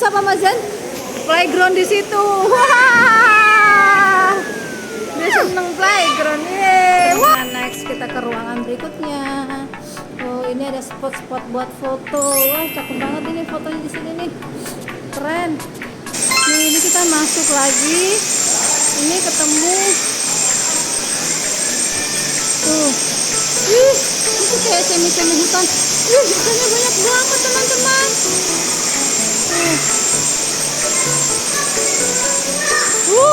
Musa Mama Zen playground di situ. Wah, dia seneng playground. Wah, next kita ke ruangan berikutnya. Oh, ini ada spot-spot buat foto. Wah, cakep banget ini fotonya di sini nih. Keren. Nih, ini kita masuk lagi. Ini ketemu. Tuh. Ih, itu kayak semi-semi hutan. Ih, ikannya banyak banget, teman-teman.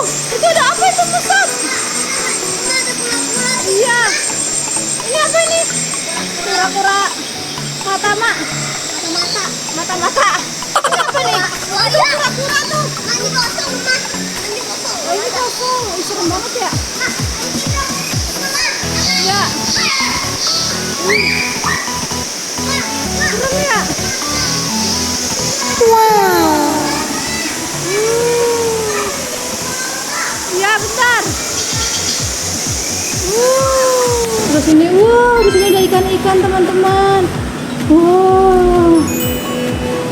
Itu ada apa itu, Musa? Iya. Ini apa ini? Kura-kura mata-mata. Mata-mata. Ini apa nih? Itu kura-kura tuh. Ini kosong, Mas. Ini kosong. Oh, ini kosong. Ih, serem banget ya. Iya. Serem ya. Wow. Ya, bentar. Terus ini, di sini ada ikan-ikan, teman-teman.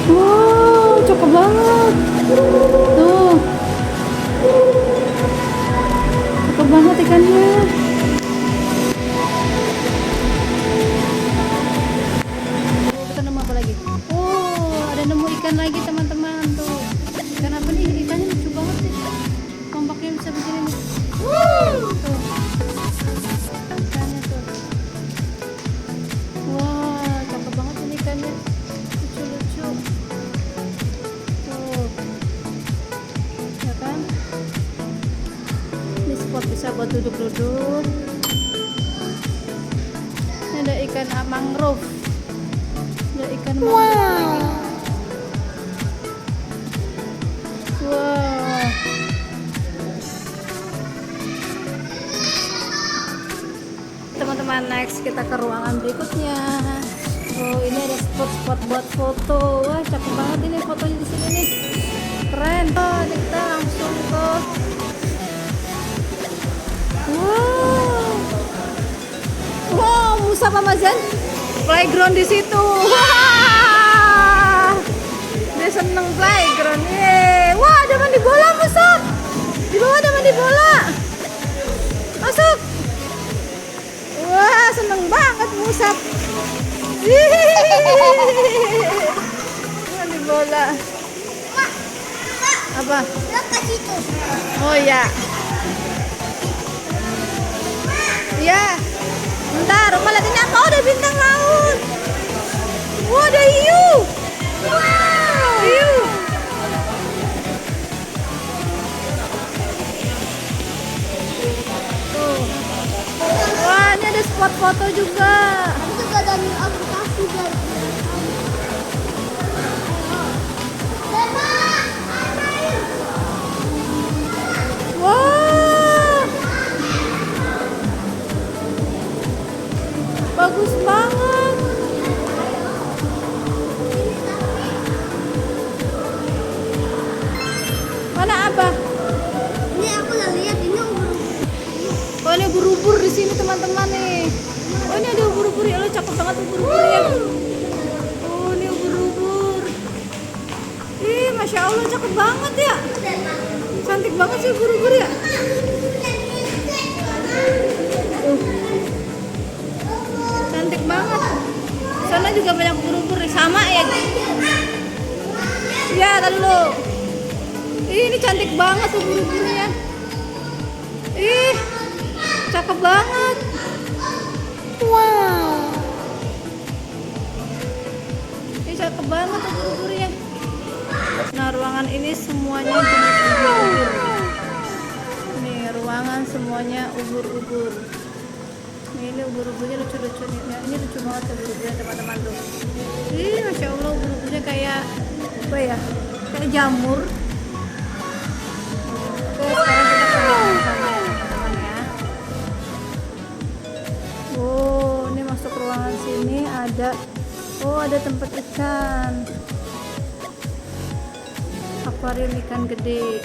Wow, cakep banget. Tuh. Cakep banget ikannya. Kita nemu apa lagi? Ada nemu ikan lagi, teman-teman. Tuh. Ikan apa nih? Ikannya lucu banget sih. Tombaknya bisa begini nih. Tuh. Ikannya tuh. Wah, cakep banget ini ikannya. Lucu-lucu. Tuh. Ya kan? Ini spot bisa buat duduk-duduk. Ini ada ikan mangrove. Ada ikan mangrove lagi. Wow. Teman-teman, next kita ke ruangan berikutnya. Oh, ini ada spot-spot buat foto. Wah, cakep banget ini fotonya di sini nih. Keren. Oh, ini kita langsung ke. Wow, Musa Mama Zen playground di situ. Wah, dia seneng playground. Wah, ada mandi bola, Musa. Di bawah ada mandi bola. Masuk. Wah, seneng banget Musa. Mandi bola. Apa? Oh iya. Iya. Bentar, Oma lihat ini apa? Ada bintang laut. Wah, ada hiu. Wow. Hiu. Tuh. Wah, ini ada spot foto juga. Ini juga ada aplikasi guys. Wah, bagus banget. Mana apa? Ini aku udah lihat ini Oh, ini ubur-ubur di sini, teman-teman nih. Oh, ini ada ubur-ubur ya, lo cakep banget ubur-uburnya. Oh, ini ubur-ubur. Ih, Masya Allah, cakep banget ya. Cantik banget sih ubur-ubur ya. Cantik banget. Sana juga banyak ubur-ubur nih, sama ya. Iya, tadi lo. Ih, ini cantik banget ubur-uburnya. Ih, cakep banget. Wow. Ini cakep banget ubur-uburnya. Nah, ruangan ini semuanya jenis ubur-ubur. Nih, ruangan semuanya ubur-ubur. Nih, ini ubur-uburnya lucu-lucu nih. Nah, ini lucu banget ubur-uburnya, teman-teman tuh. Ih, Masya Allah, ubur-uburnya kayak apa ya? Kayak jamur. Oke, sekarang kita ke ruangan sana ya, teman-teman ya. Oh, ini masuk ruangan sini ada. Oh, ada tempat ikan. Akuarium ikan gede.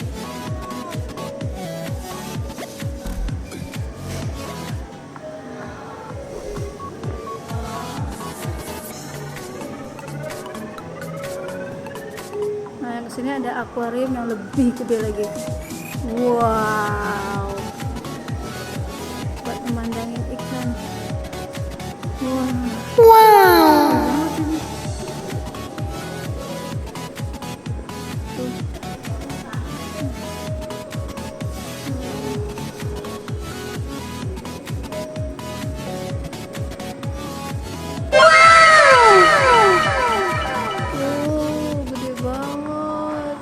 sini ada akuarium yang lebih gede lagi. Wow, buat memandangin ikan. Wow. Gede banget.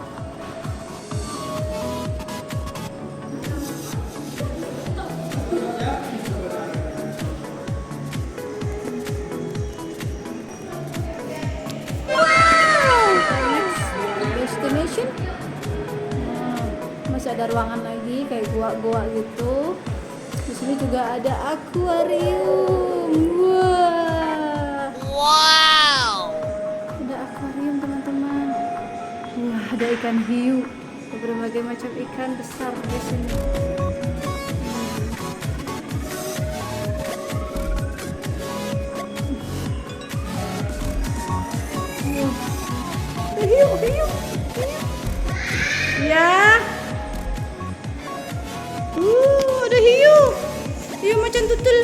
Next destination. Masih ada ruangan lagi kayak gua-gua gitu. Di sini juga ada akuarium. Wow. Ada akuarium teman-teman. Wah, ada ikan hiu. Ada berbagai macam ikan besar di sini. Hiu. Ya. Ada hiu. Hiu macan tutul.